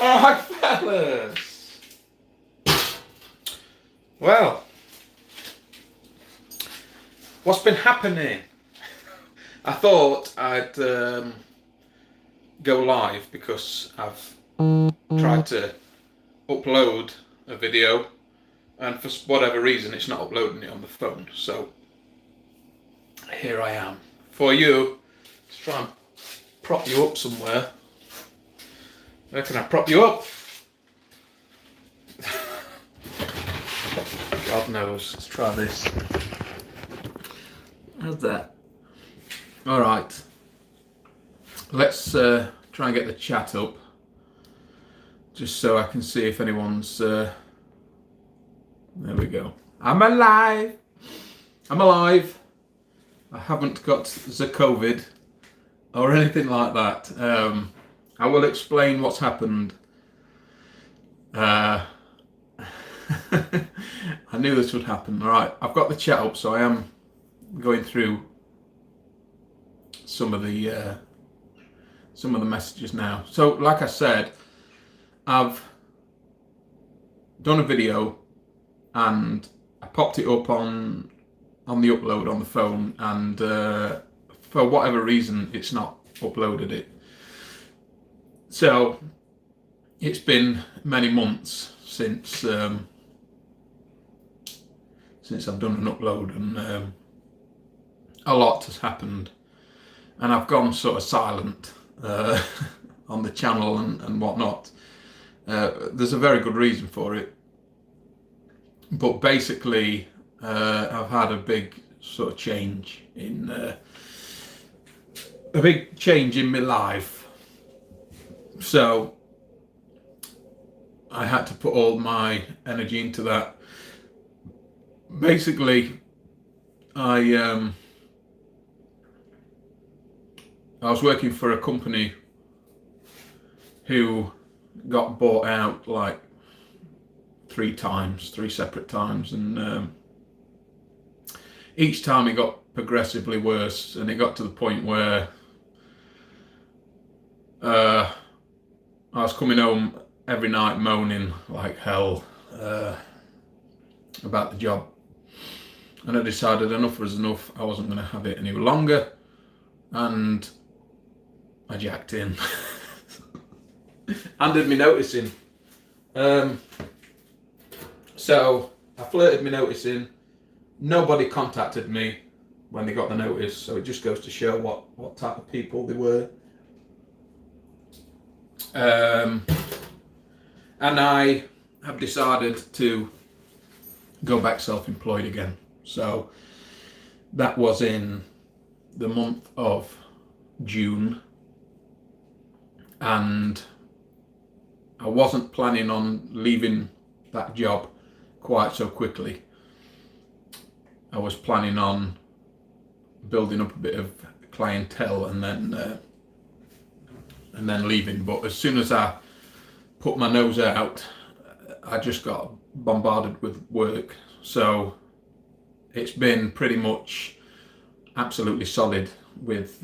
Alright, fellas. Well, what's been happening? I thought I'd go live because I've tried to upload a video and for whatever reason it's not uploading it on the phone. So here I am for you. Let's try and prop you up somewhere. Where can I prop you up? God knows. Let's try this. How's that? Alright. Let's try and get the chat up. Just so I can see if anyone's... there we go. I'm alive! I'm alive! I haven't got the COVID or anything like that. I will explain what's happened. I knew this would happen. Alright, I've got the chat up, so I am going through some of the messages now. So, like I said, I've done a video and I popped it up on the upload on the phone, and for whatever reason it's not uploaded it. So it's been many months since I've done an upload, and a lot has happened, and I've gone sort of silent on the channel and whatnot. There's a very good reason for it, but basically I've had a big sort of change in my life. So I had to put all my energy into that. Basically, I was working for a company who got bought out like three separate times, and each time it got progressively worse, and it got to the point where I was coming home every night moaning like hell about the job, and I decided enough was enough. I wasn't going to have it any longer, and I jacked in. Handed me notice in. So I flirted me notice in. Nobody contacted me when they got the notice, so it just goes to show what type of people they were. And I have decided to go back self-employed again. So that was in the month of June, and I wasn't planning on leaving that job quite so quickly. I was planning on building up a bit of clientele and then leaving. But as soon as I put my nose out, I just got bombarded with work. So it's been pretty much absolutely solid with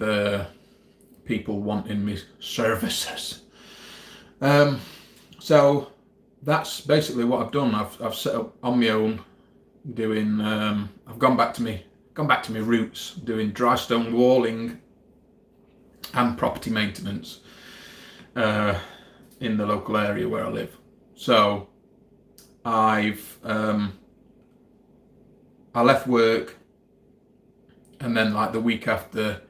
people wanting me services. So that's basically what I've done. I've set up on my own, doing. I've gone back to my roots, doing dry stone walling and property maintenance in the local area where I live. So I left work, and then like the week after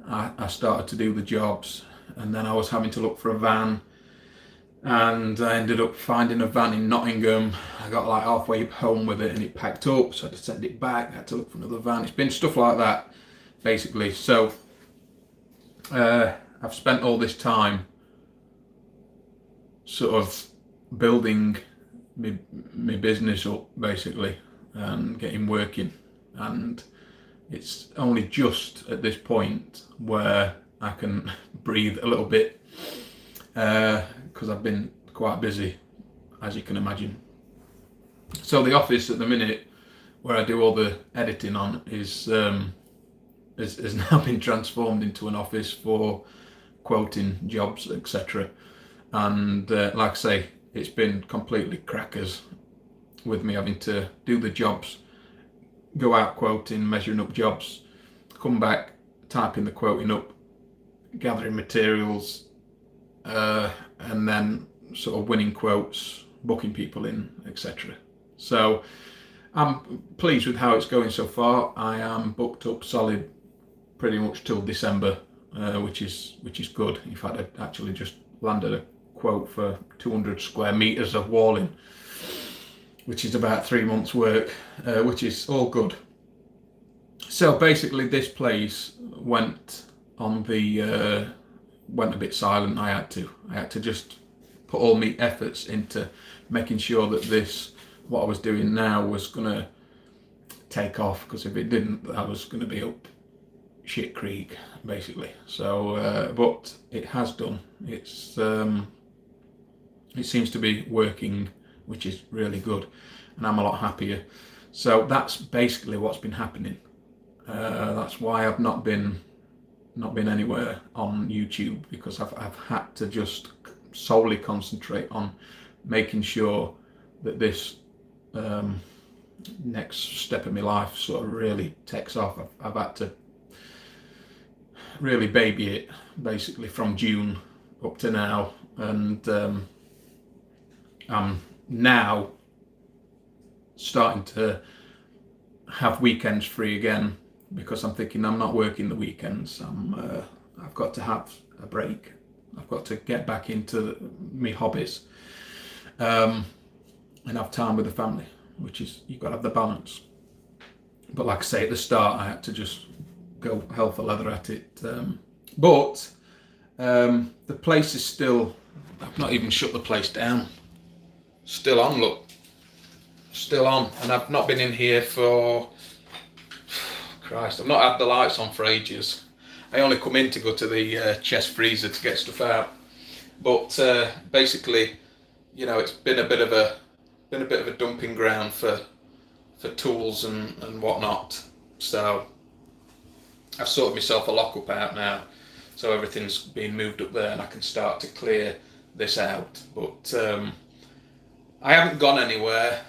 I started to do the jobs, and then I was having to look for a van, and I ended up finding a van in Nottingham. I got like halfway home with it and it packed up, so I had to send it back. I had to look for another van. It's been stuff like that basically. So I've spent all this time sort of building my business up basically and getting working, and it's only just at this point where I can breathe a little bit, because I've been quite busy, as you can imagine. So the office at the minute where I do all the editing on is now been transformed into an office for quoting jobs, etc. and like I say, it's been completely crackers with me having to do the jobs, go out quoting, measuring up jobs, come back, typing the quoting up, gathering materials, and then sort of winning quotes, booking people in, etc. So I'm pleased with how it's going so far. I am booked up solid pretty much till December, which is good. In fact, I actually just landed a quote for 200 square meters of walling, which is about 3 months' work, which is all good. So basically, this place went on the went a bit silent. I had to just put all my efforts into making sure that this, what I was doing now, was gonna take off, because if it didn't, I was gonna be up shit creek basically. So but it has done. It's it seems to be working, which is really good, and I'm a lot happier. So that's basically what's been happening. That's why I've not been anywhere on YouTube, because I've had to just solely concentrate on making sure that this next step of my life sort of really takes off. I've had to really baby it basically from June up to now, and I'm now starting to have weekends free again, because I'm thinking I'm not working the weekends. I've got to have a break. I've got to get back into my hobbies, and have time with the family, which is, you've got to have the balance. But like I say, at the start, I had to just go hell for leather at it. But the place is still, I've not even shut the place down. Still on, look. Still on. And I've not been in here for, Christ, I've not had the lights on for ages. I only come in to go to the chest freezer to get stuff out. But basically, you know, it's been a bit of a dumping ground for tools and whatnot. So I've sorted myself a lockup out now, so everything's been moved up there, and I can start to clear this out. But I haven't gone anywhere.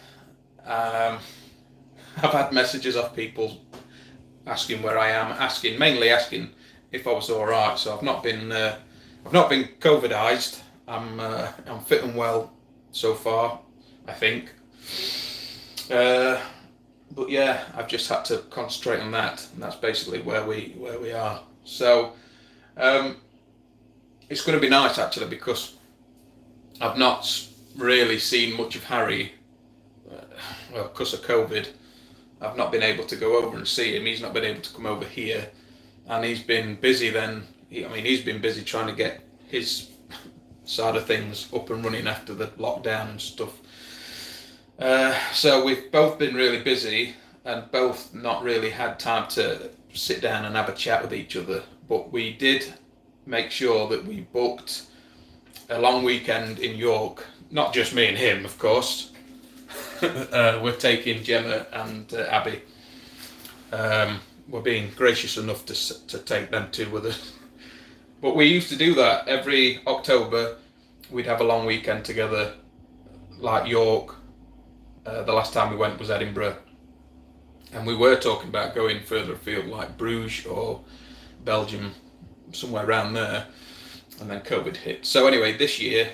I've had messages off people asking where I am, mainly asking if I was all right. So I've not been COVIDized. I'm fit and well so far, I think. But yeah, I've just had to concentrate on that, and that's basically where we are. So it's going to be nice actually, because I've not really seen much of Harry. Well, because of COVID, I've not been able to go over and see him. He's not been able to come over here, and he's been busy then. He's been busy trying to get his side of things up and running after the lockdown and stuff. So we've both been really busy, and both not really had time to sit down and have a chat with each other. But we did make sure that we booked a long weekend in York. Not just me and him, of course. We're taking Gemma and Abby. We're being gracious enough to take them two with us. But we used to do that every October. We'd have a long weekend together, like York. The last time we went was Edinburgh, and we were talking about going further afield, like Bruges or Belgium, somewhere around there, and then COVID hit. So anyway, this year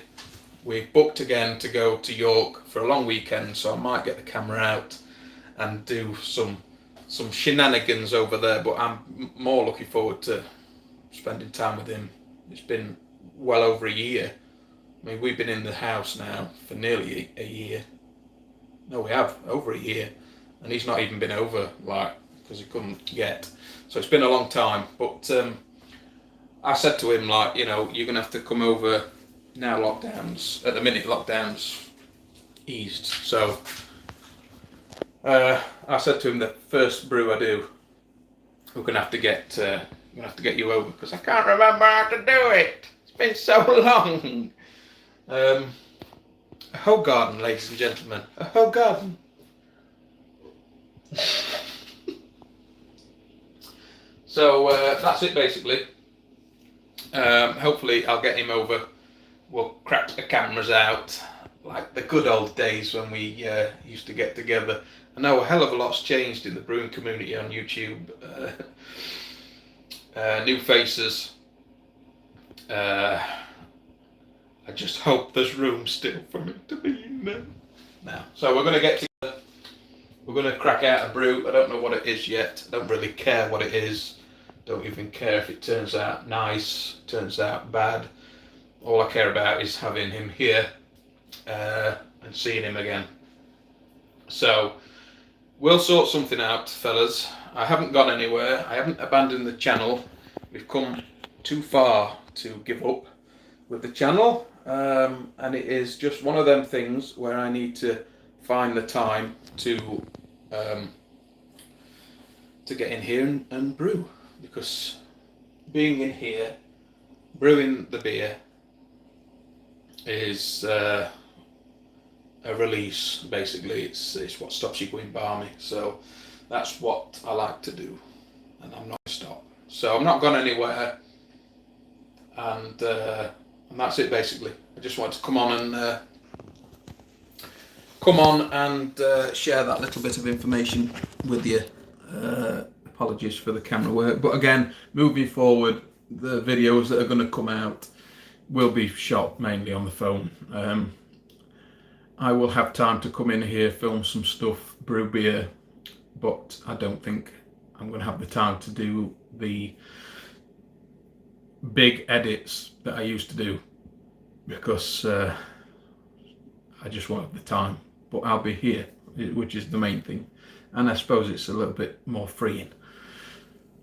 we booked again to go to York for a long weekend, so I might get the camera out and do some shenanigans over there, but I'm more looking forward to spending time with him. It's been well over a year. I mean, we've been in the house now for nearly a year. No, we have, over a year, and he's not even been over, because he couldn't get. So it's been a long time, but I said to him, you're going to have to come over now. Lockdowns, at the minute, lockdowns eased. So I said to him, the first brew I do, we're going to have to get you over, because I can't remember how to do it. It's been so long. A whole garden, ladies and gentlemen. A whole garden. So that's it basically. Hopefully I'll get him over we'll crack the cameras out like the good old days when we used to get together. I know a hell of a lot's changed in the brewing community on YouTube. New faces. I just hope there's room still for me to be in there. Now, so we're going to we're going to crack out a brew. I don't know what it is yet. I don't really care what it is. Don't even care if it turns out nice, turns out bad. All I care about is having him here and seeing him again. So we'll sort something out, fellas. I haven't gone anywhere. I haven't abandoned the channel. We've come too far to give up with the channel, and it is just one of them things where I need to find the time to get in here and brew, because being in here brewing the beer is a release. Basically, it's what stops you going balmy. So that's what I like to do, and I'm not going to stop. So I'm not gone anywhere, and that's it basically. I just wanted to come on and share that little bit of information with you. Apologies for the camera work, but again, moving forward, the videos that are going to come out will be shot mainly on the phone. I will have time to come in here, film some stuff, brew beer, but I don't think I'm going to have the time to do the big edits that I used to do, because I just won't have the time. But I'll be here, which is the main thing, and I suppose it's a little bit more freeing.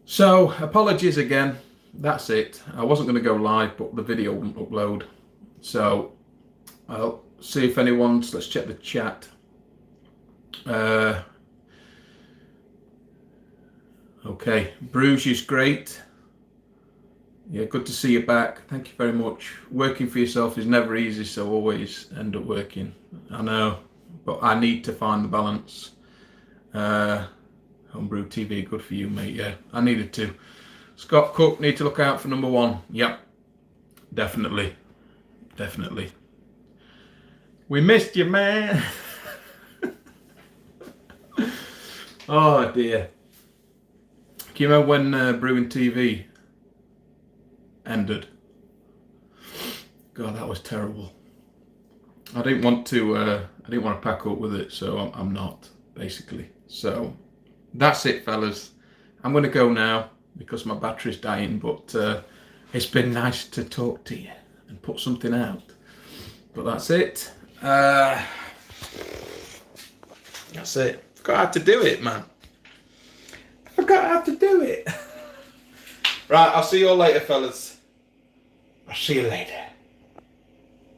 So apologies again. That's it. I wasn't going to go live, but the video wouldn't upload. So I'll see if anyone's. Let's check the chat. Okay, Bruges is great. Yeah, good to see you back. Thank you very much. Working for yourself is never easy, so always end up working. I know, but I need to find the balance. Homebrew TV, good for you, mate. Yeah, I needed to. Scott Cook, need to look out for number 1. Yep, definitely. Definitely. We missed you, man. Oh, dear. Can you remember when Brewing TV ended? God, that was terrible. I didn't want to pack up with it, so I'm not, basically. So that's it, fellas. I'm going to go now because my battery's dying, but it's been nice to talk to you and put something out. But that's it. That's it. Forgot how to do it, man. Forgot how to do it. Right, I'll see you all later, fellas. I'll see you later.